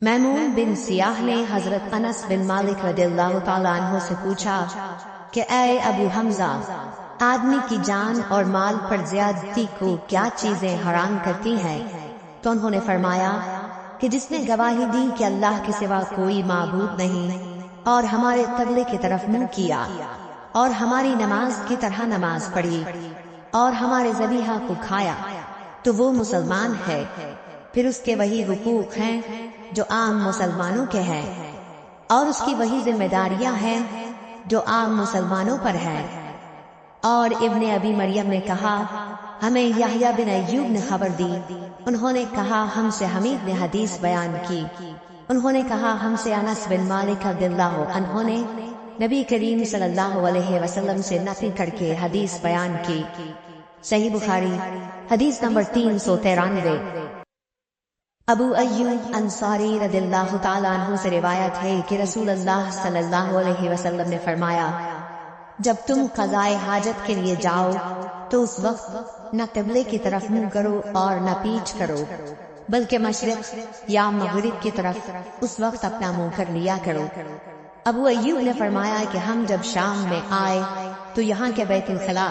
میمون بن سیاح نے حضرت انس بن مالک رضی اللہ تعالیٰ عنہ سے پوچھا کہ اے ابو حمزہ، آدمی کی جان اور مال پر زیادتی کو کیا چیزیں حرام کرتی ہیں؟ تو انہوں نے فرمایا کہ جس نے گواہی دی کہ اللہ کے سوا کوئی معبود نہیں، اور ہمارے قبلے کی طرف منہ کیا، اور ہماری نماز کی طرح نماز پڑھی، اور ہمارے ذبیحہ کو کھایا، تو وہ مسلمان ہے۔ پھر اس کے وہی حقوق ہیں جو عام مسلمانوں کے ہیں، اور اس کی وہی ذمہ داریاں ہیں جو عام مسلمانوں پر ہیں۔ اور ابن ابی مریم نے کہا ہمیں یحییٰ بن ایوب نے خبر دی، انہوں نے کہا ہم سے حمید نے حدیث بیان کی، انہوں نے کہا ہم سے انس بن مالک رضی اللہ عنہ نے نبی کریم صلی اللہ علیہ وسلم سے نقل کر کے حدیث بیان کی۔ صحیح بخاری حدیث نمبر 393۔ ابو ایوب انصاری رضی اللہ تعالیٰ عنہ سے روایت ہے کہ رسول اللہ صلی اللہ علیہ وسلم نے فرمایا، جب تم قضائے حاجت کے لیے جاؤ تو اس وقت نہ قبلے کی طرف منہ کرو اور نہ پیچھ کرو، بلکہ مشرق یا مغرب کی طرف اس وقت اپنا منہ کر لیا کرو۔ ابو ایوب نے فرمایا کہ ہم جب شام میں آئے تو یہاں کے بیت الخلا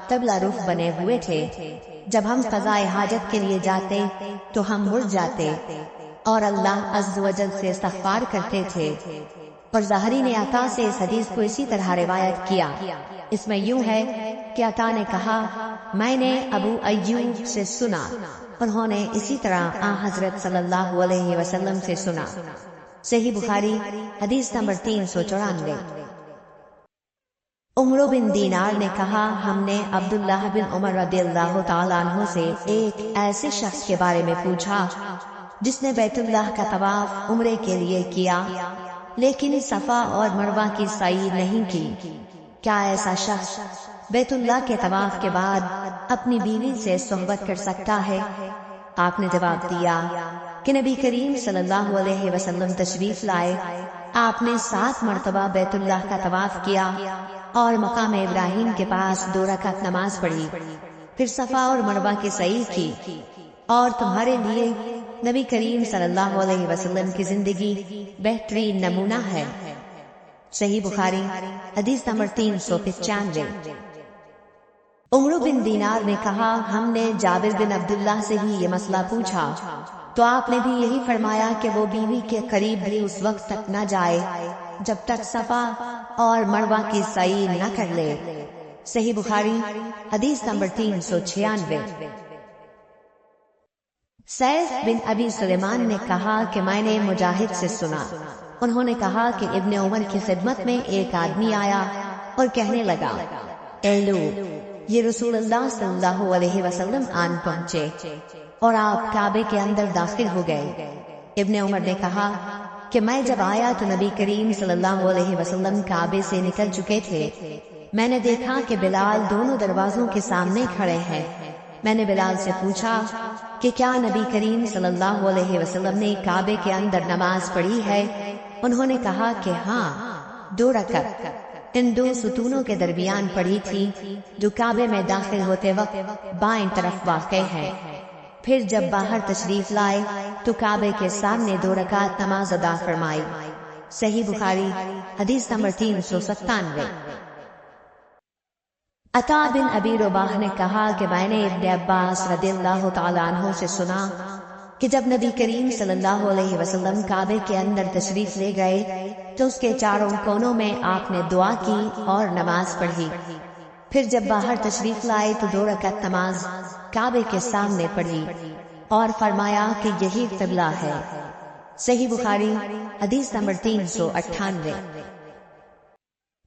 قبلہ رخ بنے ہوئے تھے۔ جب ہم قضائے حاجت کے لیے جاتے تو ہم مڑ جاتے اور اللہ عز و جل سے استغفار کرتے تھے۔ اور ظاہری نے عطا سے اس حدیث کو اسی طرح روایت کیا۔ اس میں یوں ہے کہ عطا نے کہا میں نے ابو ایوب سے سنا، انہوں نے اسی طرح حضرت صلی اللہ علیہ وسلم سے سنا۔ صحیح بخاری حدیث نمبر 394۔ عمر بن دینار نے کہا ہم نے عبداللہ بن عمر رضی اللہ تعالیٰ عنہ سے ایک ایسے شخص کے بارے میں پوچھا جس نے بیت اللہ کا طواف عمرے کے لیے کیا لیکن صفا اور مروہ کی سعی نہیں کی، کیا ایسا شخص بیت اللہ کے طواف کے بعد اپنی بیوی سے صحبت کر سکتا ہے؟ آپ نے جواب دیا کہ نبی کریم صلی اللہ علیہ وسلم تشریف لائے، آپ نے 7 مرتبہ بیت اللہ کا طواف کیا اور مقام ابراہیم کے پاس 2 رکعت نماز پڑھی، پھر صفا اور مروہ کی سعی کی، اور تمہارے لیے نبی کریم صلی اللہ علیہ وسلم کی زندگی بہترین نمونہ ہے۔ صحیح بخاری حدیث نمبر 395۔ عمر بن دینار نے کہا ہم نے جابر بن عبداللہ سے بھی یہ مسئلہ پوچھا تو آپ نے بھی یہی فرمایا کہ وہ بیوی کے قریب بھی اس وقت تک نہ جائے جب تک صفا اور مروہ کی سعی نہ کر لے۔ صحیح بخاری حدیث نمبر 396۔ سیف بن ابی سلیمان نے کہا کہ میں نے مجاہد سے سنا، انہوں نے کہا کہ ابن عمر کی خدمت میں ایک آدمی آیا اور کہنے لگا اے لوگ، یہ رسول اللہ صلی اللہ علیہ وسلم آن پہنچے اور آپ کعبے کے اندر داخل ہو گئے۔ ابن عمر نے کہا کہ میں جب آیا تو نبی کریم صلی اللہ علیہ وسلم کعبے سے نکل چکے تھے، میں نے دیکھا کہ بلال دونوں دروازوں کے سامنے کھڑے ہیں۔ میں نے بلال سے پوچھا کہ کیا نبی کریم صلی اللہ علیہ وسلم نے کعبے کے اندر نماز پڑھی ہے؟ انہوں نے کہا کہ ہاں، 2 رکعت ان 2 ستونوں کے درمیان پڑھی تھی جو کعبے میں داخل ہوتے وقت بائیں طرف واقع ہے۔ پھر جب باہر تشریف لائے تو کعبے کے سامنے 2 رکعت نماز ادا فرمائی۔ صحیح بخاری حدیث نمبر 397۔ عطا بن ابی رباح نے کہا کہ میں نے ابن عباس رضی اللہ تعالیٰ عنہ سے سنا کہ جب نبی کریم صلی اللہ علیہ وسلم کعبے کے اندر تشریف لے گئے تو اس کے چاروں کونوں میں آپ نے دعا کی اور نماز پڑھی۔ پھر جب باہر تشریف لائے تو 2 رکعت نماز کعبے کے سامنے پڑھی اور فرمایا کہ یہی قبلہ ہے۔ صحیح بخاری حدیث نمبر 398۔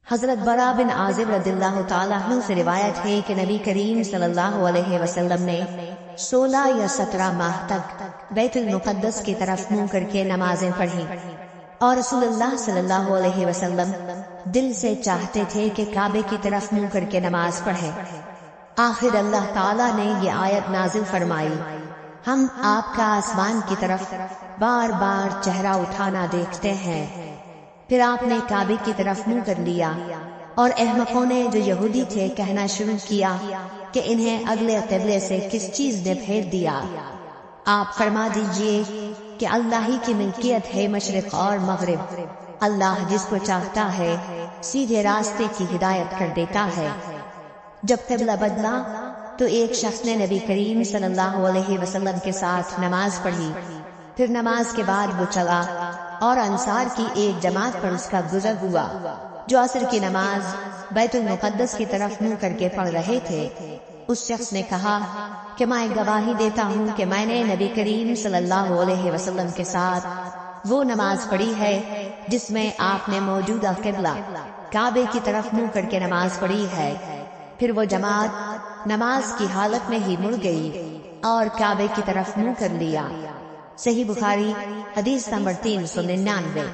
حضرت برا بن عازب رضی اللہ تعالیٰ عنہ سے روایت ہے کہ نبی کریم صلی اللہ علیہ وسلم نے 16 یا 17 ماہ تک بیت المقدس کی طرف منہ کر کے نمازیں پڑھی، اور رسول اللہ صلی اللہ علیہ وسلم دل سے چاہتے تھے کہ کعبے کی طرف منہ کر کے نماز پڑھیں۔ آخر اللہ تعالیٰ نے یہ آیت نازل فرمائی، ہم آپ کا آسمان کی طرف بار بار چہرہ اٹھانا دیکھتے ہیں۔ پھر آپ نے کعبے کی طرف منہ کر لیا، اور احمقوں نے جو یہودی تھے کہنا شروع کیا کہ انہیں اگلے قبلے سے کس چیز نے پھیر دیا۔ آپ فرما دیجئے کہ اللہ ہی کی ملکیت ہے مشرق اور مغرب، اللہ جس کو چاہتا ہے سیدھے راستے کی ہدایت کر دیتا ہے۔ جب قبلہ بدلا تو ایک شخص نے نبی کریم صلی اللہ علیہ وسلم کے ساتھ نماز پڑھی، پھر نماز کے بعد وہ چلا اور انصار کی ایک جماعت پر اس کا گزر ہوا جو عصر کی نماز بیت المقدس کی طرف منہ کر کے پڑھ رہے تھے۔ اس شخص نے کہا کہ میں گواہی دیتا ہوں کہ میں نے نبی کریم صلی اللہ علیہ وسلم کے ساتھ وہ نماز پڑھی ہے جس میں آپ نے موجودہ قبلہ کعبے کی طرف منہ کر کے نماز پڑھی ہے۔ پھر وہ جماعت نماز کی حالت میں ہی مڑ گئی اور کعبے کی طرف منہ کر لیا۔ صحیح بخاری حدیث نمبر 399۔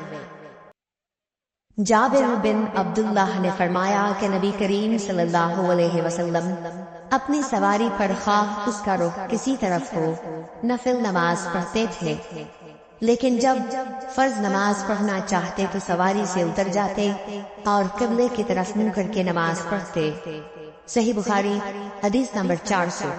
جابر بن عبداللہ نے فرمایا کہ نبی کریم صلی اللہ علیہ وسلم اپنی سواری پر خواہ اس کا رخ کسی طرف ہو نفل نماز پڑھتے تھے، لیکن جب فرض نماز پڑھنا چاہتے تو سواری سے اتر جاتے اور قبلے کی طرف منہ کر کے نماز پڑھتے۔ صحیح بخاری حدیث نمبر 400۔